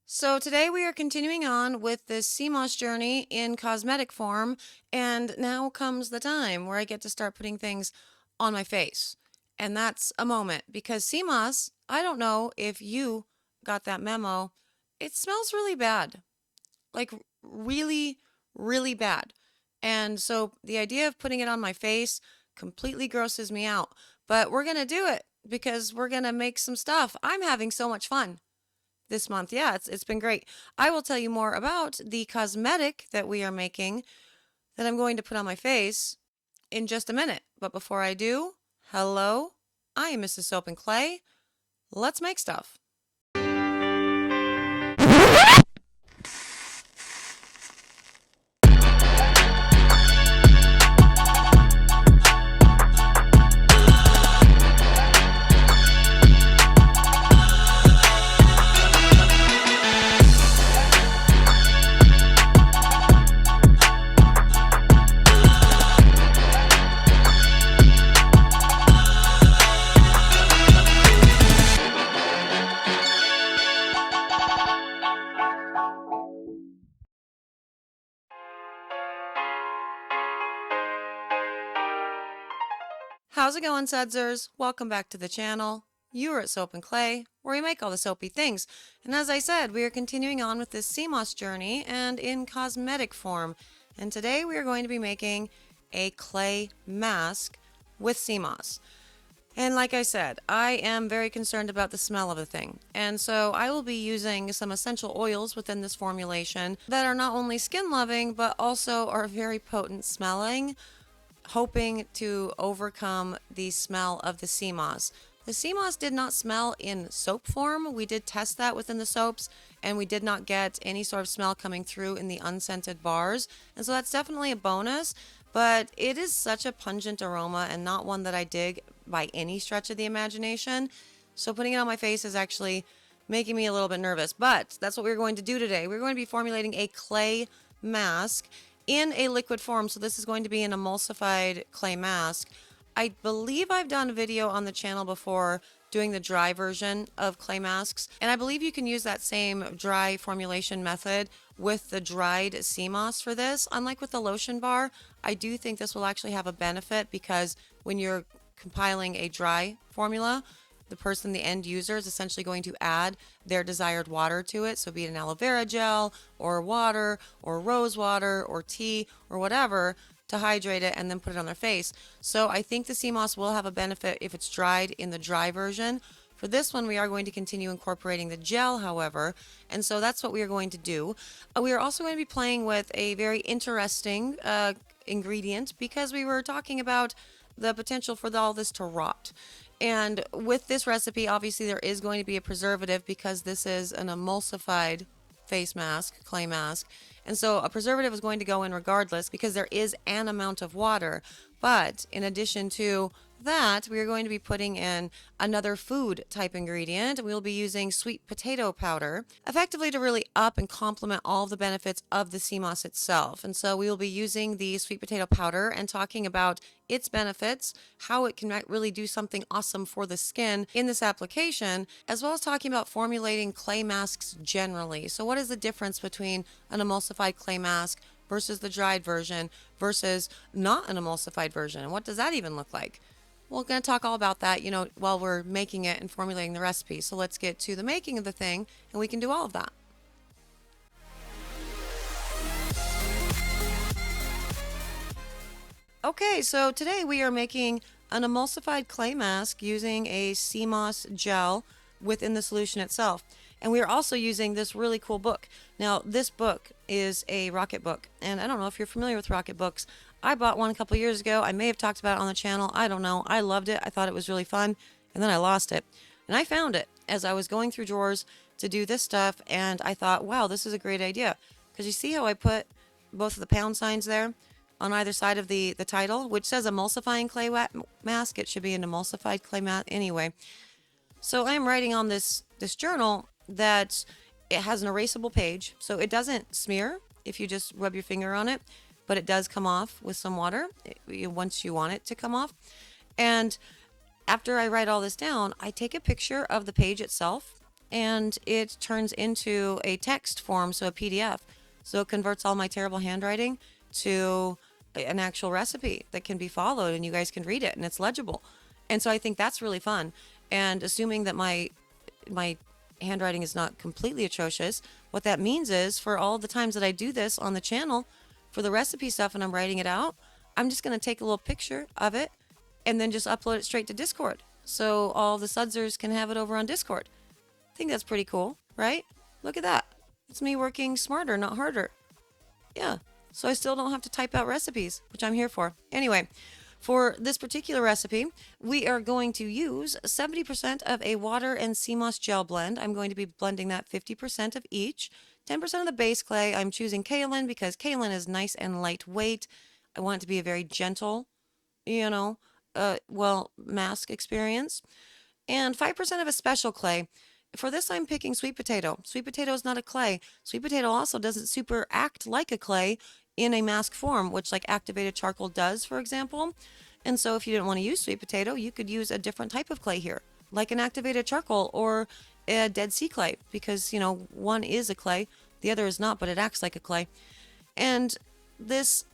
So today we are continuing on with this CMOS journey in cosmetic form, and now comes the time where I get to start putting things on my face. And that's a moment because CMOS, I don't know if you got that memo, it smells really bad. Like really, really bad. And so the idea of putting it on my face completely grosses me out. But we're going to do it because we're going to make some stuff. I'm having so much fun this month. Yeah, it's been great. I will tell you more about the cosmetic that we are making that I'm going to put on my face in just a minute. But before I do, hello, I am Mrs. Soap and Clay. Let's make stuff. How's it going, Sudsers? Welcome back to the channel. You are at Soap and Clay, where we make all the soapy things. And as I said, we are continuing on with this CMOS journey and in cosmetic form. And today we are going to be making a clay mask with CMOS. And like I said, I am very concerned about the smell of the thing. And so I will be using some essential oils within this formulation that are not only skin loving, but also are very potent smelling, hoping to overcome the smell of the sea moss. The sea moss did not smell in soap form. We did test that within the soaps, and we did not get any sort of smell coming through in the unscented bars. And so that's definitely a bonus, but it is such a pungent aroma and not one that I dig by any stretch of the imagination. So putting it on my face is actually making me a little bit nervous, but that's what we're going to do today. We're going to be formulating a clay mask in a liquid form. So this is going to be an emulsified clay mask. I believe I've done a video on the channel before doing the dry version of clay masks, and I believe you can use that same dry formulation method with the dried sea moss for this. Unlike with the lotion bar, I do think this will actually have a benefit because when you're compiling a dry formula, the end user, is essentially going to add their desired water to it. So be it an aloe vera gel or water or rose water or tea or whatever to hydrate it and then put it on their face. So I think the sea moss will have a benefit if it's dried in the dry version. For this one, we are going to continue incorporating the gel, however, and so that's what we are going to do. We are also going to be playing with a very interesting ingredient because we were talking about the potential for all this to rot. And with this recipe, obviously there is going to be a preservative because this is an emulsified face mask, clay mask. And so a preservative is going to go in regardless because there is an amount of water. But in addition to that, we are going to be putting in another food type ingredient. We'll be using sweet potato powder, effectively to really up and complement all of the benefits of the sea moss itself. And so we will be using the sweet potato powder and talking about its benefits, how it can really do something awesome for the skin in this application, as well as talking about formulating clay masks generally. So what is the difference between an emulsified clay mask versus the dried version versus not an emulsified version? And what does that even look like? We're going to talk all about that, while we're making it and formulating the recipe. So let's get to the making of the thing, and we can do all of that. Okay, so today we are making an emulsified clay mask using a sea moss gel within the solution itself. And we are also using this really cool book. Now, this book is a rocket book, and I don't know if you're familiar with rocket books. I bought one a couple years ago. I may have talked about it on the channel. I don't know. I loved it. I thought it was really fun, and then I lost it. And I found it as I was going through drawers to do this stuff, and I thought, wow, this is a great idea. Because you see how I put both of the pound signs there on either side of the title, which says emulsifying clay mask. It should be an emulsified clay mask anyway. So I'm writing on this journal that it has an erasable page, so it doesn't smear if you just rub your finger on it, but it does come off with some water once you want it to come off. And after I write all this down, I take a picture of the page itself and it turns into a text form, so a PDF. So it converts all my terrible handwriting to an actual recipe that can be followed and you guys can read it and it's legible. And so I think that's really fun. And assuming that my handwriting is not completely atrocious, what that means is for all the times that I do this on the channel for the recipe stuff and I'm writing it out, I'm just going to take a little picture of it and then just upload it straight to Discord. So all the sudsers can have it over on Discord. I think that's pretty cool, right? Look at that. It's me working smarter, not harder. Yeah. So I still don't have to type out recipes, which I'm here for. Anyway, for this particular recipe, we are going to use 70% of a water and sea moss gel blend. I'm going to be blending that 50% of each. 10% of the base clay. I'm choosing kaolin because kaolin is nice and lightweight. I want it to be a very gentle, mask experience. And 5% of a special clay. For this, I'm picking sweet potato. Sweet potato is not a clay. Sweet potato also doesn't super act like a clay in a mask form, which like activated charcoal does, for example. And so if you didn't want to use sweet potato, you could use a different type of clay here, like an activated charcoal or a Dead Sea clay, because, one is a clay, the other is not, but it acts like a clay. And this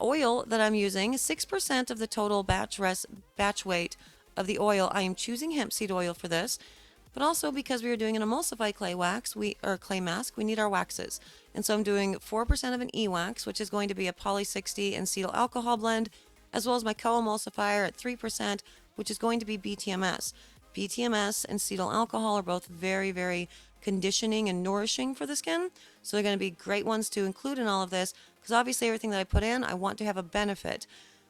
oil that I'm using, 6% of the total batch weight of the oil. I am choosing hemp seed oil for this, but also because we are doing an emulsified clay wax, or clay mask, we need our waxes. And so I'm doing 4% of an e-wax, which is going to be a poly 60 and cetyl alcohol blend, as well as my co-emulsifier at 3%, which is going to be BTMS. BTMS and cetyl alcohol are both very, very conditioning and nourishing for the skin. So they're going to be great ones to include in all of this, because obviously everything that I put in, I want to have a benefit.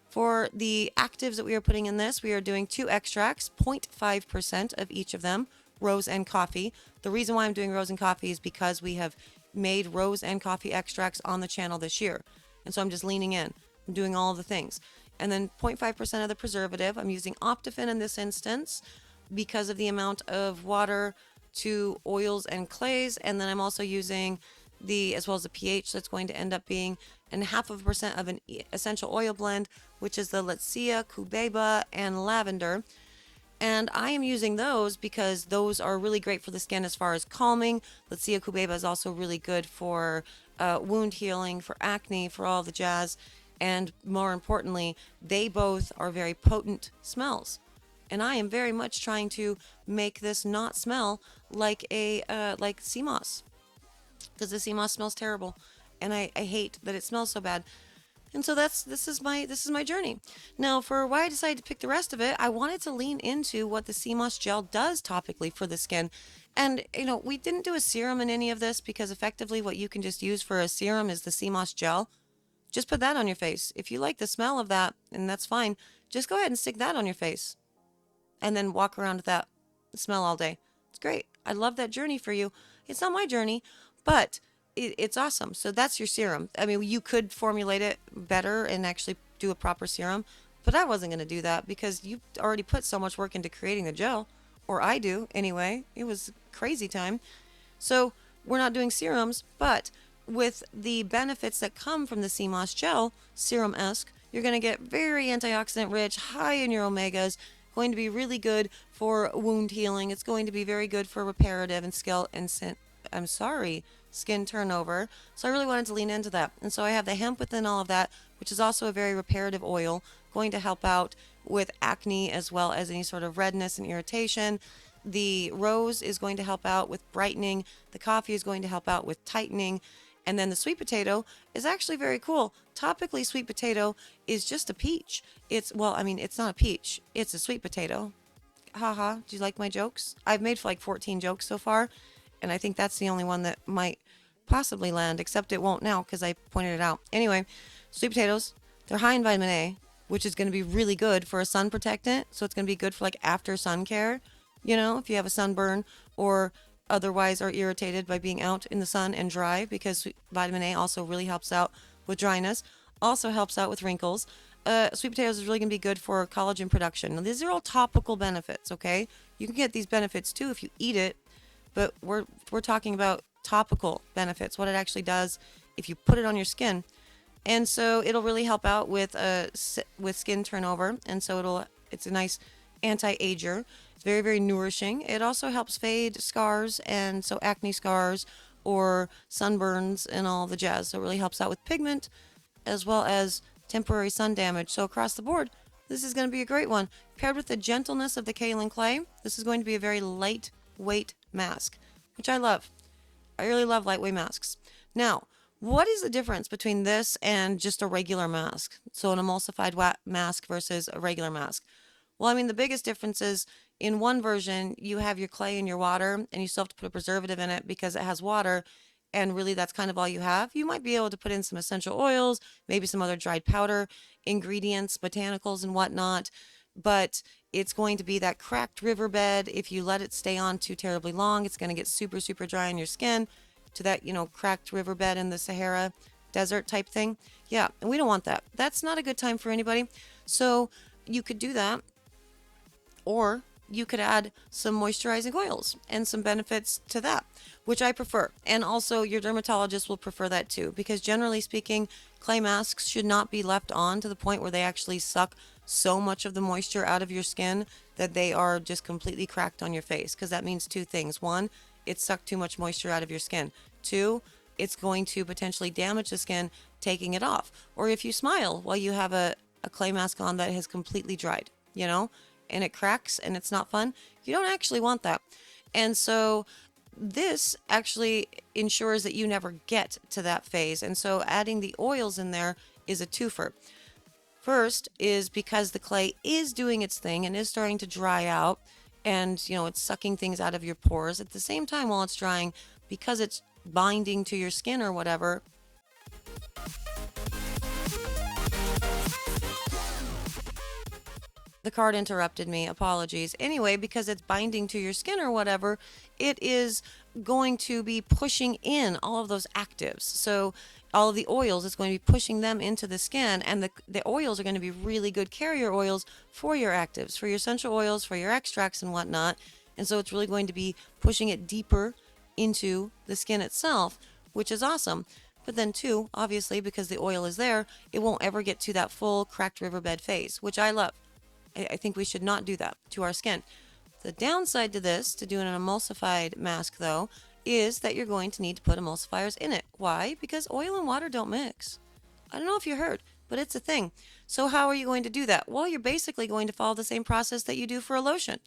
For the actives that we are putting in this, we are doing 2 extracts, 0.5% of each of them, rose and coffee. The reason why I'm doing rose and coffee is because we have made rose and coffee extracts on the channel this year. And so I'm just leaning in. I'm doing all of the things. And then 0.5% of the preservative. I'm using Optifin in this instance because of the amount of water to oils and clays. And then I'm also using as well as the pH that's going to end up being, and 0.5% of an essential oil blend, which is the Letsia, Cubeba, and lavender. And I am using those because those are really great for the skin as far as calming. Letsia Cubeba is also really good for wound healing, for acne, for all the jazz. And more importantly, they both are very potent smells. And I am very much trying to make this not smell like like sea moss, because the sea moss smells terrible, and I hate that it smells so bad. And so this is my journey. Now, for why I decided to pick the rest of it, I wanted to lean into what the sea moss gel does topically for the skin. And we didn't do a serum in any of this because effectively what you can just use for a serum is the sea moss gel. Just put that on your face. If you like the smell of that, and that's fine, just go ahead and stick that on your face and then walk around with that smell all day. It's great. I love that journey for you. It's not my journey, but it's awesome. So that's your serum. I mean, you could formulate it better and actually do a proper serum, but I wasn't going to do that because you already put so much work into creating the gel, or I do anyway. It was crazy time. So we're not doing serums, but with the benefits that come from the sea moss gel, serum-esque, you're going to get very antioxidant rich, high in your omegas, going to be really good for wound healing. It's going to be very good for reparative and skin turnover. So I really wanted to lean into that. And so I have the hemp within all of that, which is also a very reparative oil, going to help out with acne as well as any sort of redness and irritation. The rose is going to help out with brightening. The coffee is going to help out with tightening. And then the sweet potato is actually very cool. Topically, sweet potato is just a peach. It's not a peach. It's a sweet potato. Haha, do you like my jokes? I've made like 14 jokes so far, and I think that's the only one that might possibly land, except it won't now because I pointed it out. Anyway, sweet potatoes, they're high in vitamin A, which is going to be really good for a sun protectant. So it's going to be good for like after sun care, if you have a sunburn or otherwise are irritated by being out in the sun and dry, because vitamin A also really helps out with dryness, also helps out with wrinkles. Sweet potatoes is really going to be good for collagen production. Now, these are all topical benefits, okay? You can get these benefits too if you eat it, but we're talking about topical benefits, what it actually does if you put it on your skin. And so it'll really help out with skin turnover, and so it's a nice anti-ager. It's very, very nourishing. It also helps fade scars, and so acne scars or sunburns and all the jazz. So it really helps out with pigment as well as temporary sun damage. So across the board, this is going to be a great one. Paired with the gentleness of the kaolin clay, this is going to be a very lightweight mask, which I love. I really love lightweight masks. Now, what is the difference between this and just a regular mask? So an emulsified mask versus a regular mask. Well, I mean, the biggest difference is in one version, you have your clay and your water, and you still have to put a preservative in it because it has water, and really that's kind of all you have. You might be able to put in some essential oils, maybe some other dried powder, ingredients, botanicals, and whatnot, but it's going to be that cracked riverbed. If you let it stay on too terribly long, it's going to get super, super dry on your skin to that, cracked riverbed in the Sahara desert type thing. Yeah, and we don't want that. That's not a good time for anybody. So you could do that, or you could add some moisturizing oils and some benefits to that, which I prefer. And also your dermatologist will prefer that too, because generally speaking, clay masks should not be left on to the point where they actually suck so much of the moisture out of your skin that they are just completely cracked on your face, because that means two things. One, it sucked too much moisture out of your skin. Two, it's going to potentially damage the skin taking it off. Or if you smile while you have a clay mask on that has completely dried, and it cracks and it's not fun, you don't actually want that. And so this actually ensures that you never get to that phase. And so adding the oils in there is a twofer. First is because the clay is doing its thing and is starting to dry out, and it's sucking things out of your pores. At the same time, while it's drying, because it's binding to your skin or whatever, the card interrupted me. Apologies. Anyway, because it's binding to your skin or whatever, it is going to be pushing in all of those actives. So all of the oils, it's going to be pushing them into the skin, and the oils are going to be really good carrier oils for your actives, for your essential oils, for your extracts and whatnot. And so it's really going to be pushing it deeper into the skin itself, which is awesome. But then too, obviously, because the oil is there, it won't ever get to that full cracked riverbed phase, which I love. I think we should not do that to our skin. The downside to this, to doing an emulsified mask though, is that you're going to need to put emulsifiers in it. Why? Because oil and water don't mix. I don't know if you heard, but it's a thing. So how are you going to do that? Well, you're basically going to follow the same process that you do for a lotion.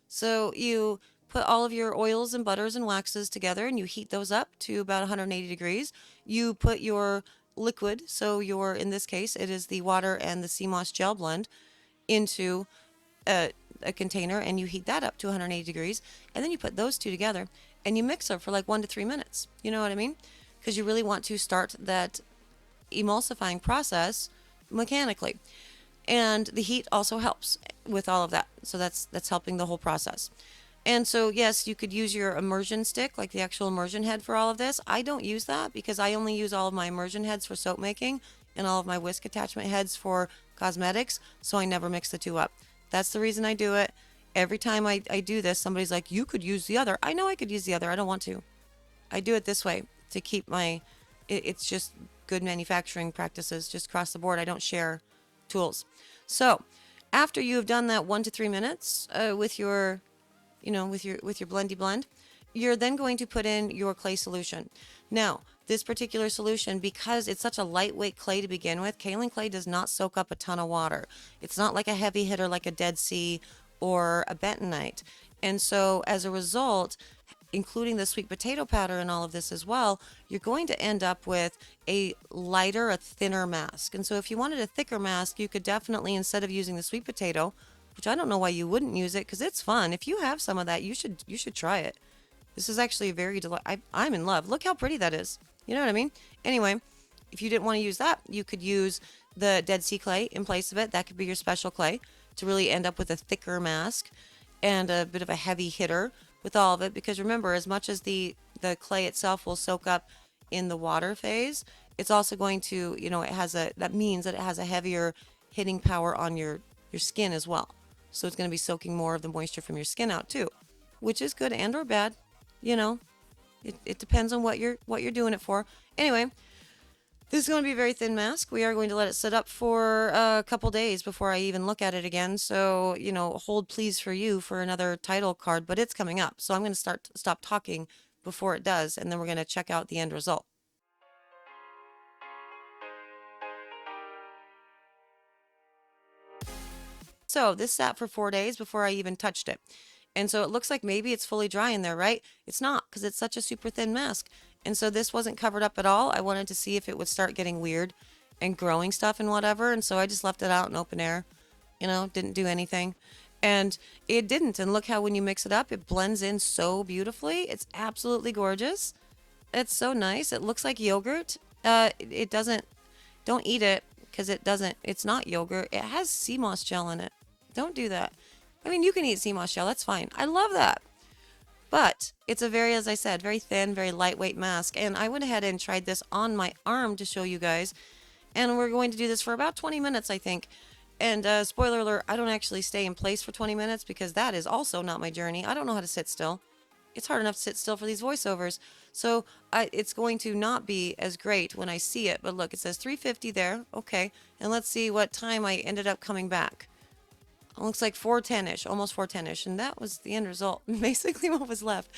So you put all of your oils and butters and waxes together and you heat those up to about 180 degrees. You put your liquid, so in this case, it is the water and the sea moss gel blend, into a container, and you heat that up to 180 degrees, and then you put those two together and you mix them for like 1 to 3 minutes. You know what I mean? Because you really want to start that emulsifying process mechanically. And the heat also helps with all of that. So that's helping the whole process. And so, yes, you could use your immersion stick, like the actual immersion head for all of this. I don't use that because I only use all of my immersion heads for soap making and all of my whisk attachment heads for cosmetics, so I never mix the two up. That's the reason I do it. Every time I do this, somebody's like, you could use the other. I know I could use the other. I don't want to. I do it this way to keep it's just good manufacturing practices, just across the board. I don't share tools. So after you have done that 1 to 3 minutes with your blendy blend, you're then going to put in your clay solution. Now, this particular solution, because it's such a lightweight clay to begin with, kaolin clay does not soak up a ton of water. It's not like a heavy hitter like a Dead Sea or a bentonite. And so as a result, including the sweet potato powder and all of this as well, you're going to end up with a lighter, a thinner mask. And so if you wanted a thicker mask, you could definitely, instead of using the sweet potato, which I don't know why you wouldn't use it, because it's fun. If you have some of that, you should try it. This is actually a very I'm in love. Look how pretty that is. You know what I mean? Anyway, if you didn't want to use that, you could use the Dead Sea clay in place of it. That could be your special clay to really end up with a thicker mask and a bit of a heavy hitter with all of it. Because remember, as much as the clay itself will soak up in the water phase, it's also going to, that means that it has a heavier hitting power on your skin as well. So it's going to be soaking more of the moisture from your skin out too, which is good and or bad. It depends on what you're doing it for. Anyway, This is going to be a very thin mask. We are going to let it sit up for a couple days before I even look at it again. So, hold please for you for another title card, but it's coming up. So I'm going to stop talking before it does, and then we're going to check out the end result. So this sat for 4 days before I even touched it. And so it looks like maybe it's fully dry in there, right? It's not, because it's such a super thin mask. And so this wasn't covered up at all. I wanted to see if it would start getting weird and growing stuff and whatever. And so I just left it out in open air, didn't do anything. And it didn't. And look how when you mix it up, it blends in so beautifully. It's absolutely gorgeous. It's so nice. It looks like yogurt. It doesn't, don't eat it because it's not yogurt. It has sea moss gel in it. Don't do that. I mean, you can eat sea moss gel. That's fine. I love that. But it's a very, as I said, very thin, very lightweight mask. And I went ahead and tried this on my arm to show you guys. And we're going to do this for about 20 minutes, I think. And spoiler alert, I don't actually stay in place for 20 minutes because that is also not my journey. I don't know how to sit still. It's hard enough to sit still for these voiceovers. So it's going to not be as great when I see it. But look, it says 3:50 there. Okay. And let's see what time I ended up coming back. It looks like 4:10-ish, almost 4:10-ish. And that was the end result, basically what was left.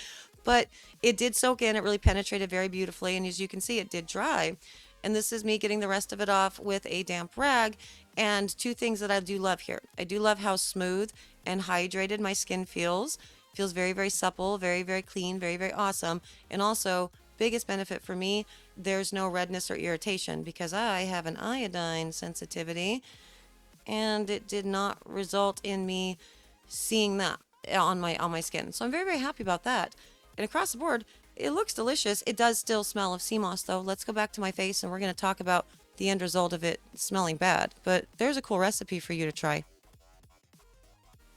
But it did soak in. It really penetrated very beautifully. And as you can see, it did dry. And this is me getting the rest of it off with a damp rag. And two things that I do love here. I do love how smooth and hydrated my skin feels. Feels very, very supple, very, very clean, very, very awesome. And also, biggest benefit for me, there's no redness or irritation because I have an iodine sensitivity. And it did not result in me seeing that on my skin. So I'm very, very happy about that. And across the board, it looks delicious. It does still smell of sea moss though. Let's go back to my face and we're going to talk about the end result of it smelling bad. But there's a cool recipe for you to try.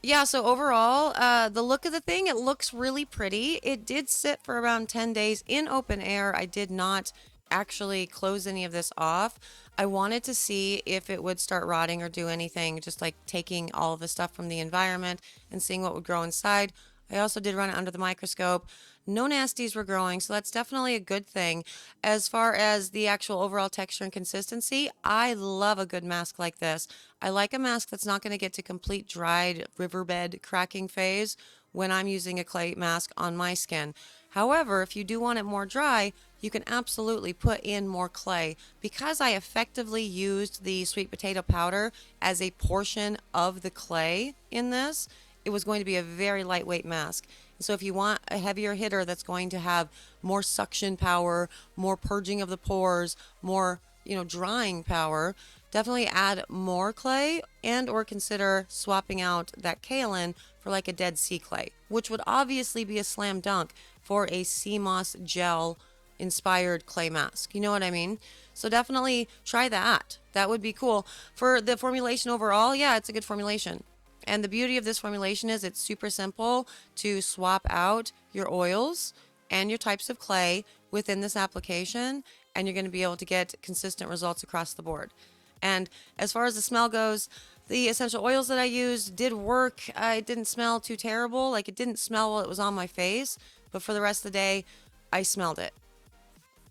Yeah, so overall, the look of the thing, it looks really pretty. It did sit for around 10 days in open air. I did not actually close any of this off. I wanted to see if it would start rotting or do anything, just like taking all of the stuff from the environment and seeing what would grow inside. I also did run it under the microscope. No nasties were growing, so that's definitely a good thing. As far as the actual overall texture and consistency, I love a good mask like this. I like a mask that's not going to get to complete dried riverbed cracking phase when I'm using a clay mask on my skin. However, if you do want it more dry, you can absolutely put in more clay. Because I effectively used the sweet potato powder as a portion of the clay in this, it was going to be a very lightweight mask. So if you want a heavier hitter that's going to have more suction power, more purging of the pores, more, drying power, definitely add more clay and or consider swapping out that kaolin for like a Dead Sea clay, which would obviously be a slam dunk for a sea moss gel inspired clay mask. You know what I mean? So definitely try that. That would be cool. For the formulation overall, yeah, it's a good formulation. And the beauty of this formulation is it's super simple to swap out your oils and your types of clay within this application, and you're going to be able to get consistent results across the board. And as far as the smell goes, the essential oils that I used did work. It didn't smell too terrible. Like it didn't smell while it was on my face, but for the rest of the day, I smelled it.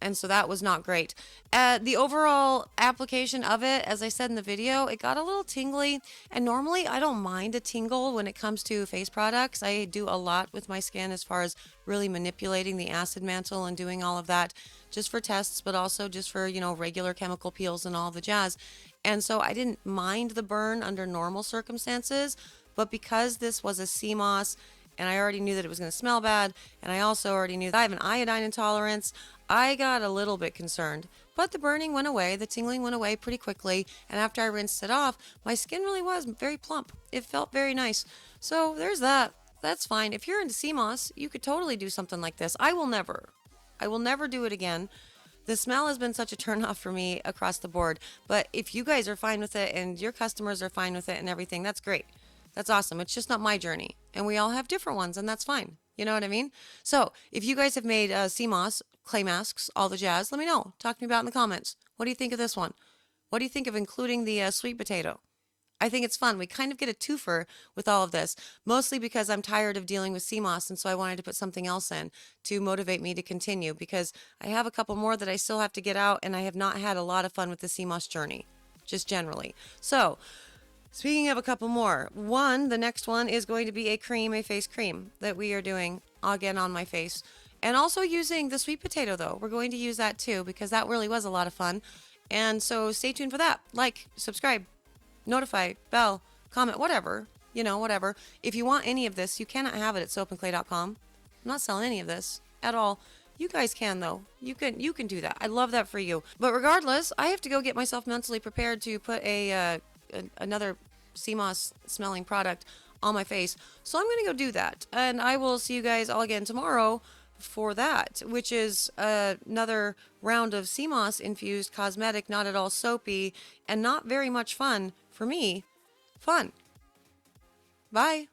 And so that was not great. The overall application of it, as I said in the video, it got a little tingly. And normally I don't mind a tingle when it comes to face products. I do a lot with my skin as far as really manipulating the acid mantle and doing all of that just for tests, but also just for, regular chemical peels and all the jazz. And so I didn't mind the burn under normal circumstances. But because this was a sea moss, and I already knew that it was going to smell bad, and I also already knew that I have an iodine intolerance, I got a little bit concerned. But the burning went away, the tingling went away pretty quickly, and after I rinsed it off, my skin really was very plump. It felt very nice. So there's that. That's fine. If you're into sea moss, you could totally do something like this. I will never do it again. The smell has been such a turnoff for me across the board. But if you guys are fine with it and your customers are fine with it and everything, that's great. That's awesome. It's just not my journey. And we all have different ones, and that's fine. You know what I mean? So if you guys have made sea moss, clay masks, all the jazz, let me know. Talk to me about it in the comments. What do you think of this one? What do you think of including the sweet potato? I think it's fun. We kind of get a twofer with all of this, mostly because I'm tired of dealing with sea moss, and so I wanted to put something else in to motivate me to continue, because I have a couple more that I still have to get out, and I have not had a lot of fun with the sea moss journey, just generally. So, speaking of a couple more, the next one is going to be a face cream that we are doing again on my face. And also using the sweet potato, though. We're going to use that too, because that really was a lot of fun. And so stay tuned for that. Like, subscribe, notify, bell, comment, whatever. Whatever. If you want any of this, you cannot have it at soapandclay.com. I'm not selling any of this at all. You guys can, though. You can do that. I love that for you. But regardless, I have to go get myself mentally prepared to put another sea moss smelling product on my face. So I'm going to go do that. And I will see you guys all again tomorrow for that, which is another round of sea moss infused cosmetic, not at all soapy, and not very much fun for me. Fun. Bye.